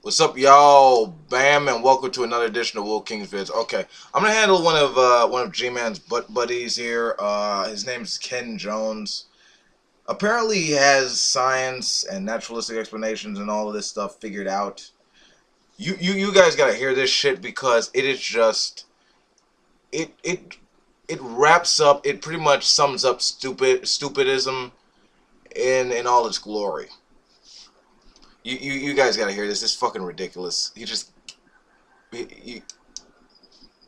What's up, y'all? Bam, and welcome to another edition of Will King's Vids. Okay, I'm gonna handle one of G-Man's butt buddies here. His name's Ken Jones. Apparently, he has science and naturalistic explanations and all of this stuff figured out. You guys gotta hear this shit because it is just it it wraps up. It pretty much sums up stupidism in all its glory. You guys gotta hear this. It's fucking ridiculous. He,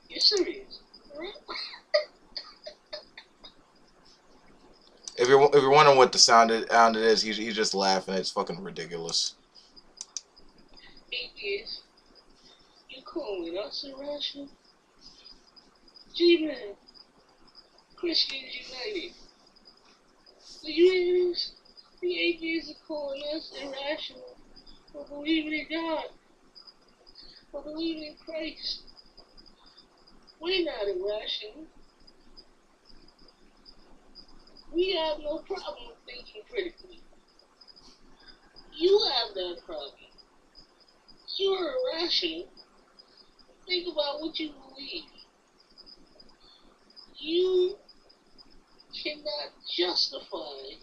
You're serious? if you're wondering what the sound it is, he's just laughing. It's fucking ridiculous. Atheist, you calling us irrational? G-Man, Christians United. Did you hear this? The atheists are calling us irrational for believing in God, for believing in Christ. We're not irrational. We have no problem with thinking critically. You have that problem. You're irrational. Think about what you believe. You cannot justify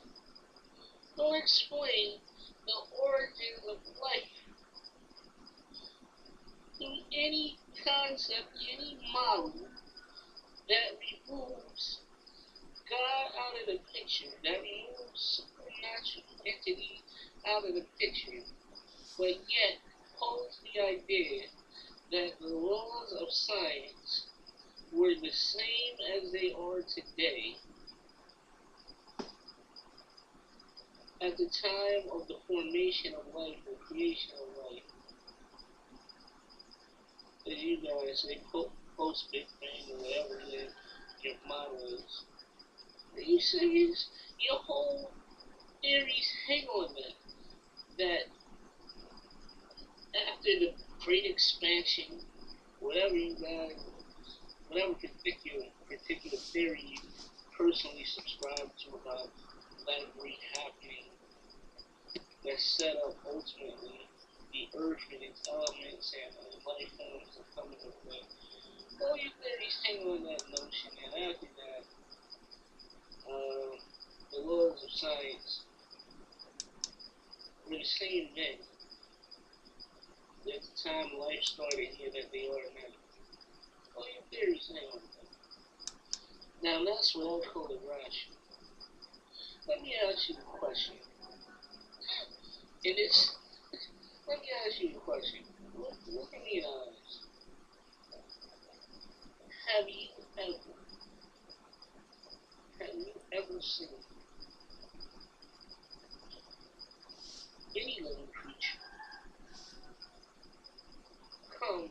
nor explain the origins of life through any concept, any model that removes God out of the picture, that removes supernatural entity out of the picture, but yet holds the idea that the laws of science were the same as they are today at the time of the formation of life or creation of life. As you guys say, post Big Bang or whatever your model is. Are you serious? Your whole theories hang on that. That after the great expansion, whatever you guys, whatever particular theory you personally subscribe to about that great happening that set up ultimately the earth and its elements and life forms are coming up with. All your theories hang on that notion, and after that, the laws of science were the same then at the time life started here that they are now. All your theories hang on that. Now that's what I call irrational. Let me ask you a question. And it's let me ask you a question. Look at me in the eyes. Have you ever seen any living creature come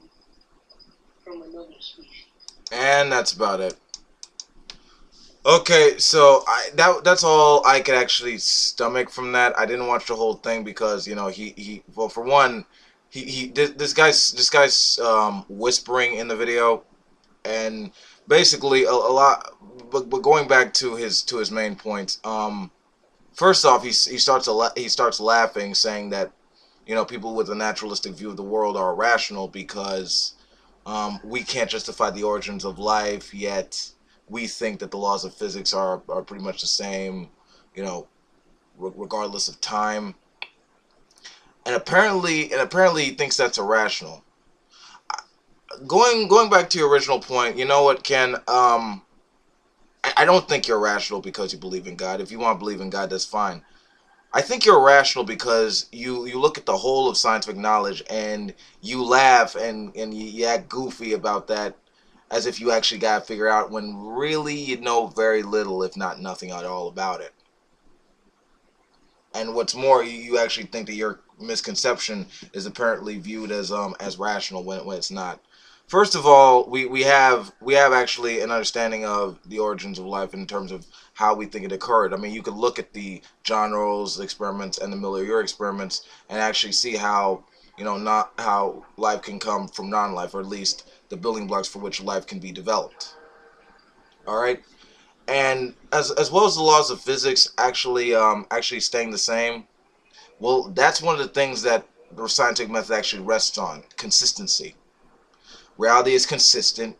from another species? And that's about it. Okay, so that's all I could actually stomach from that. I didn't watch the whole thing because he well, for one, this guy's whispering in the video, and basically a lot. But going back to his main point, first off, he starts laughing, saying that people with a naturalistic view of the world are irrational because we can't justify the origins of life, yet we think that the laws of physics are pretty much the same, regardless of time. And apparently he thinks that's irrational. Going back to your original point, you know what, Ken? I don't think you're irrational because you believe in God. If you want to believe in God, that's fine. I think you're irrational because you look at the whole of scientific knowledge and you laugh and you act goofy about that as if you actually got to figure out when really you know very little, if not nothing at all about it. And what's more, you actually think that your misconception is apparently viewed as rational when it's not. First of all, we have actually an understanding of the origins of life in terms of how we think it occurred. I mean, you could look at the John Rawls experiments and the Miller-Urey experiments and actually see how not how life can come from non-life, or at least the building blocks for which life can be developed. All right, and as well as the laws of physics actually staying the same. Well, that's one of the things that the scientific method actually rests on: consistency. Reality is consistent.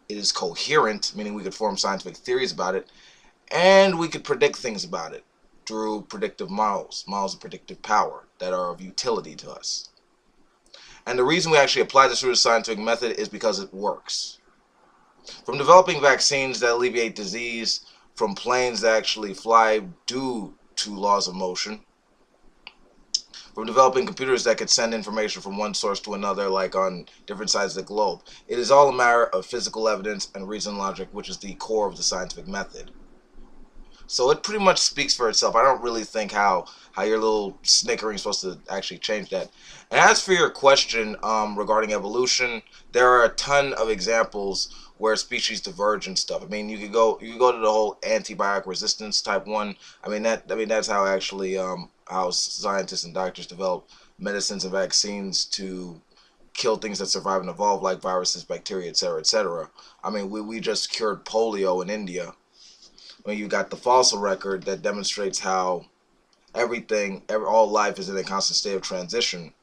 It is coherent, meaning we could form scientific theories about it, and we could predict things about it through predictive models of predictive power that are of utility to us. And the reason we actually apply this through the scientific method is because it works. From developing vaccines that alleviate disease, from planes that actually fly due to laws of motion, from developing computers that could send information from one source to another, like on different sides of the globe. It is all a matter of physical evidence and reason logic, which is the core of the scientific method. So it pretty much speaks for itself. I don't really think how your little snickering is supposed to actually change that. And as for your question regarding evolution, there are a ton of examples where species diverge and stuff. I mean, you could go to the whole antibiotic resistance type one. That's how actually how scientists and doctors develop medicines and vaccines to kill things that survive and evolve, like viruses, bacteria, etc., etc. I mean, we just cured polio in India. When you got the fossil record that demonstrates how all life is in a constant state of transition,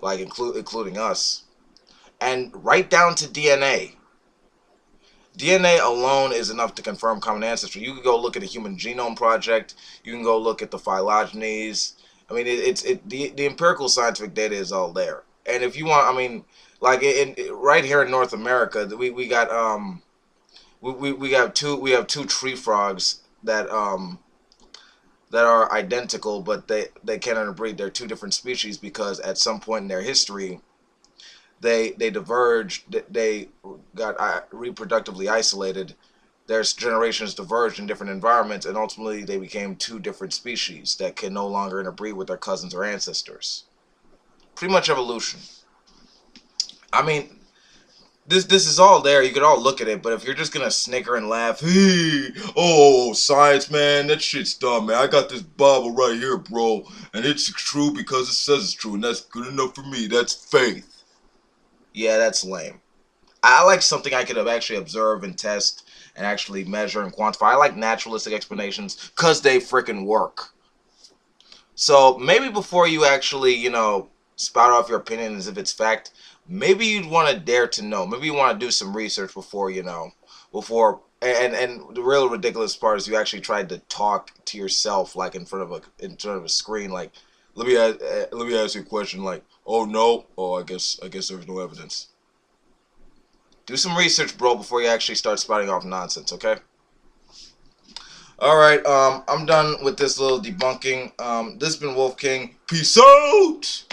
like including us, and right down to DNA. DNA alone is enough to confirm common ancestry. You can go look at the Human Genome Project. You can go look at the phylogenies. I mean, the empirical scientific data is all there. And if you want, I mean, like right here in North America, we got we have two tree frogs that are identical, but they can't interbreed. They're two different species because at some point in their history, they diverged. They got reproductively isolated. Their generations diverged in different environments, and ultimately they became two different species that can no longer interbreed with their cousins or ancestors. Pretty much evolution. I mean, this is all there. You could all look at it, but if you're just gonna snicker and laugh, hey, oh, science, man, that shit's dumb, man. I got this Bible right here, bro, and it's true because it says it's true, and that's good enough for me. That's faith. Yeah, that's lame. I like something I could have actually observe and test and actually measure and quantify. I like naturalistic explanations because they freaking work. So maybe before you actually, spout off your opinion as if it's fact, maybe you'd want to dare to know. Maybe you want to do some research before, before. And the real ridiculous part is you actually tried to talk to yourself like in front of a screen. Like, let me ask you a question. Like, oh no, oh I guess there's no evidence. Do some research, bro, before you actually start spouting off nonsense. Okay. All right. I'm done with this little debunking. This has been Wolf King. Peace out.